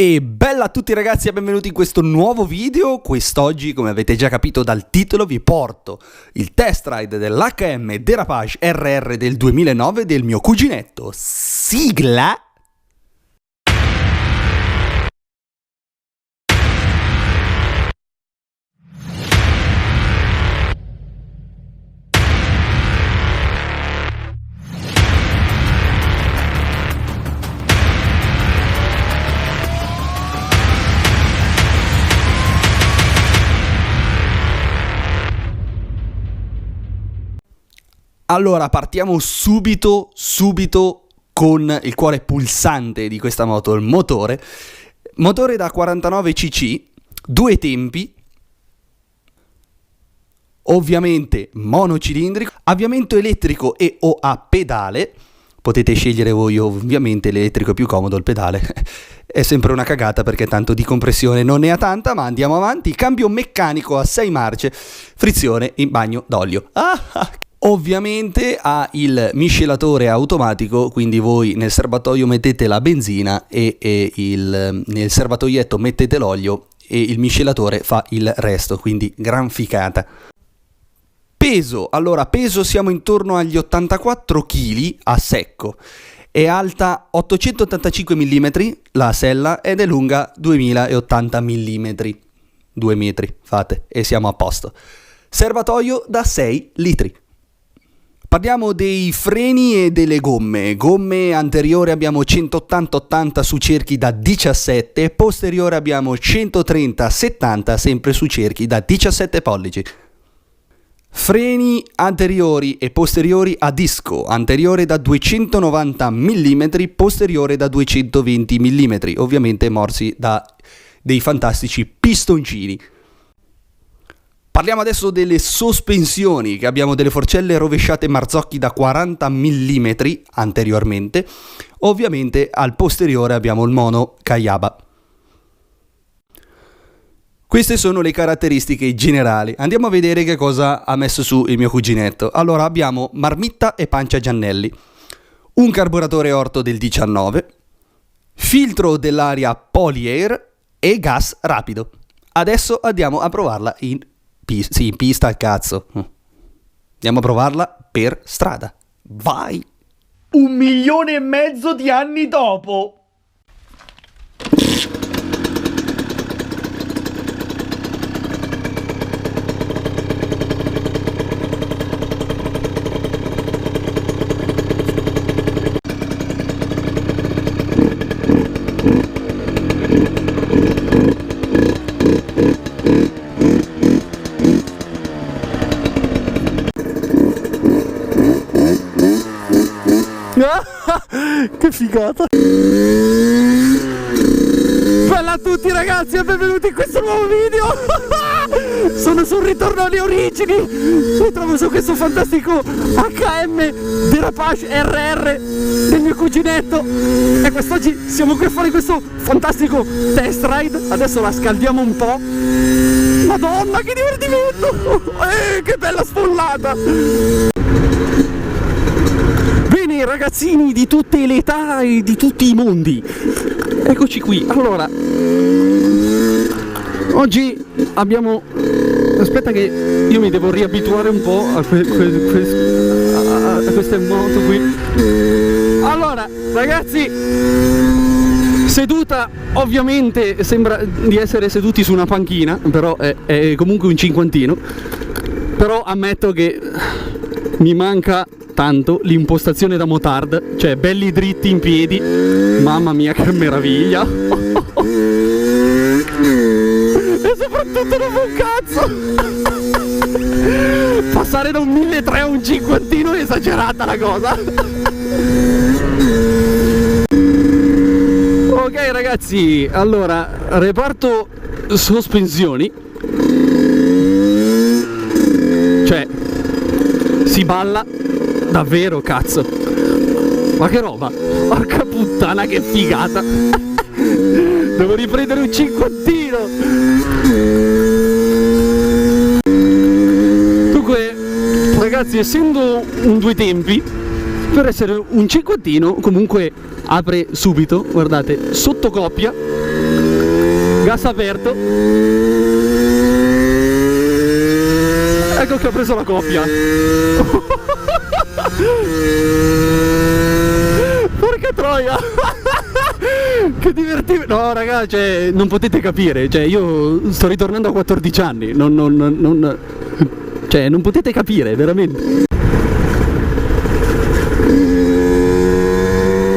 E bella a tutti ragazzi e benvenuti in questo nuovo video. Quest'oggi, come avete già capito dal titolo, vi porto il test ride dell'HM Dérapage RR del 2009 del mio cuginetto. Sigla! Allora, partiamo subito con il cuore pulsante di questa moto, il motore. Motore da 49 cc, due tempi, ovviamente monocilindrico, avviamento elettrico e o a pedale. Potete scegliere voi, ovviamente l'elettrico è più comodo, il pedale è sempre una cagata perché tanto di compressione non ne ha tanta, ma andiamo avanti. Cambio meccanico a 6 marce, frizione in bagno d'olio. Ovviamente ha il miscelatore automatico, quindi voi nel serbatoio mettete la benzina e nel serbatoietto mettete l'olio e il miscelatore fa il resto, quindi gran ficata. Peso, allora peso siamo intorno agli 84 kg a secco, è alta 885 mm la sella ed è lunga 2080 mm, 2 metri fate e siamo a posto. Serbatoio da 6 litri. Parliamo dei freni e delle gomme. Gomme anteriore abbiamo 180-80 su cerchi da 17, posteriore abbiamo 130-70 sempre su cerchi da 17 pollici. Freni anteriori e posteriori a disco, anteriore da 290 mm, posteriore da 220 mm, ovviamente morsi da dei fantastici pistoncini. Parliamo adesso delle sospensioni, che abbiamo delle forcelle rovesciate Marzocchi da 40 mm anteriormente, ovviamente al posteriore abbiamo il mono Kayaba. Queste sono le caratteristiche generali. Andiamo a vedere che cosa ha messo su il mio cuginetto. Allora abbiamo marmitta e pancia Giannelli, un carburatore orto del 19, filtro dell'aria Polyair e gas rapido. Adesso andiamo a provarla in pista al cazzo. Andiamo a provarla per strada. Vai! 1,5 milioni di anni dopo. Che figata! Bella a tutti ragazzi e benvenuti in questo nuovo video! Sono sul ritorno alle origini! Mi trovo su questo fantastico HM Dérapage RR del mio cuginetto e quest'oggi siamo qui a fare questo fantastico test ride. Adesso la scaldiamo un po'. Madonna che divertimento! Che bella sfollata! Ragazzini di tutte le età e di tutti i mondi, eccoci qui. Allora, oggi abbiamo, aspetta che io mi devo riabituare un po' a queste moto qui. Allora ragazzi, seduta, ovviamente sembra di essere seduti su una panchina, però è comunque un cinquantino, però ammetto che mi manca tanto l'impostazione da motard, cioè belli dritti in piedi, mamma mia che meraviglia. E soprattutto non fa un cazzo. Passare da un 1.300 a un cinquantino è esagerata la cosa. Ok ragazzi, allora reparto sospensioni, cioè si balla davvero, cazzo. Ma che roba, porca puttana che figata. Devo riprendere un cinquantino. Dunque ragazzi, essendo un due tempi, per essere un cinquantino comunque apre subito, guardate, sotto coppia gas aperto. Ecco che ho preso la coppia. Porca troia. Che divertimento. No raga, cioè non potete capire, cioè io sto ritornando a 14 anni, cioè non potete capire veramente.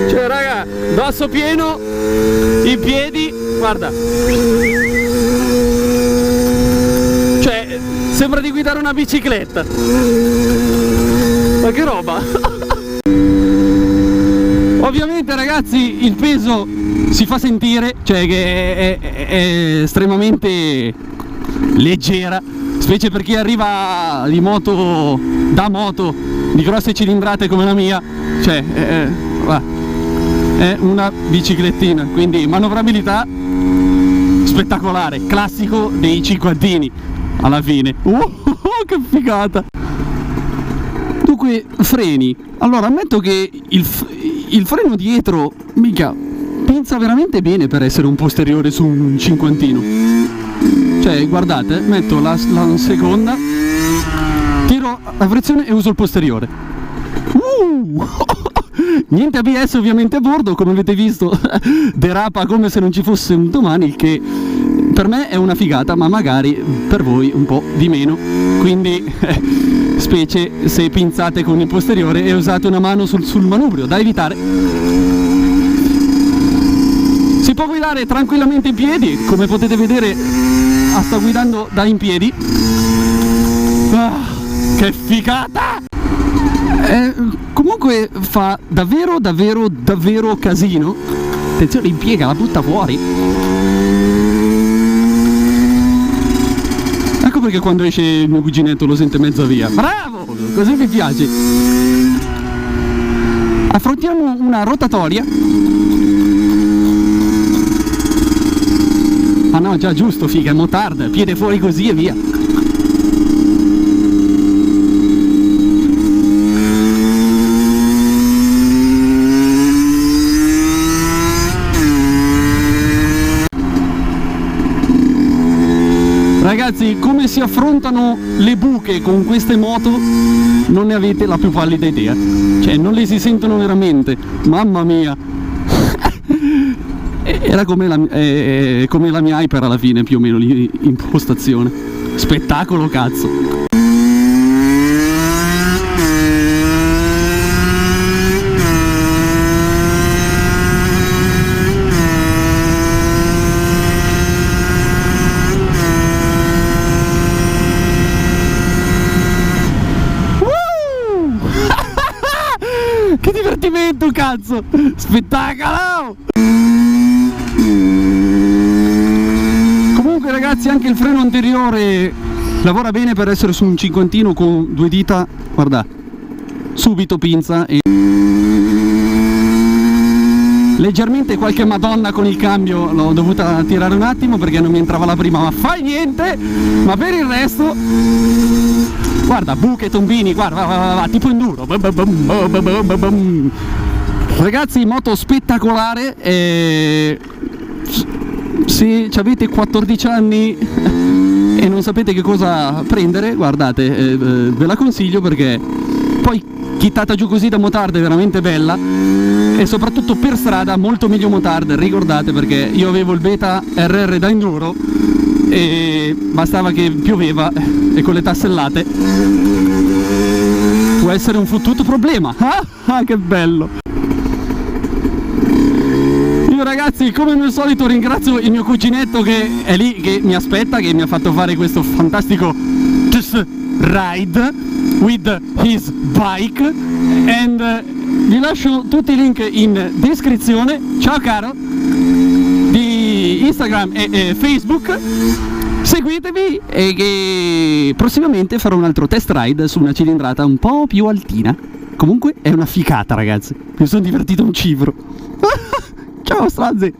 Cioè raga, basso pieno, in piedi, guarda. Cioè sembra di guidare una bicicletta. Ma che roba. Ovviamente ragazzi il peso si fa sentire, cioè che è estremamente leggera, specie per chi arriva di moto, da moto di grosse cilindrate come la mia, cioè è una biciclettina, quindi manovrabilità spettacolare, classico dei cinquantini alla fine. Che figata! Dunque, freni. Allora, ammetto che il freno dietro, mica, pinza veramente bene per essere un posteriore su un cinquantino. Cioè, guardate, metto la seconda, tiro la frizione e uso il posteriore. Niente ABS ovviamente a bordo, come avete visto, derapa come se non ci fosse un domani, il che per me è una figata, ma magari per voi un po' di meno. Quindi, specie se pinzate con il posteriore e usate una mano sul manubrio, da evitare. Si può guidare tranquillamente in piedi, come potete vedere sto guidando da in piedi. Che figata! Comunque fa davvero casino. Attenzione, impiega, la butta fuori. Ecco perché quando esce il mio cuginetto lo sente mezza via. Bravo! Così mi piace. Affrontiamo una rotatoria. Ah no, già giusto, figa, motard, piede fuori così e via. Ragazzi, come si affrontano le buche con queste moto non ne avete la più pallida idea. Cioè, non le si sentono veramente. Mamma mia. Era come la mia Hyper alla fine, più o meno, lì in postazione. Spettacolo, cazzo. Che divertimento, cazzo! Spettacolo! Comunque ragazzi, anche il freno anteriore lavora bene per essere su un cinquantino con due dita. Guarda, subito pinza e leggermente qualche madonna con il cambio l'ho dovuta tirare un attimo perché non mi entrava la prima, ma fai niente. Ma per il resto, guarda, buche, tombini, guarda, va, tipo enduro. Ragazzi, moto spettacolare. Se avete 14 anni e non sapete che cosa prendere, guardate, ve la consiglio perché poi chittata giù così da motard è veramente bella e soprattutto per strada molto meglio motard, ricordate, perché io avevo il Beta RR da enduro e bastava che pioveva e con le tassellate può essere un fottuto problema. Che bello! Io ragazzi, come al solito, ringrazio il mio cuginetto che è lì, che mi aspetta, che mi ha fatto fare questo fantastico test ride with his bike, and vi lascio tutti i link in descrizione. Ciao caro, di Instagram e Facebook, seguitemi e che prossimamente farò un altro test ride su una cilindrata un po' più altina. Comunque è una ficata ragazzi, mi sono divertito un cifro. Ciao strazzi!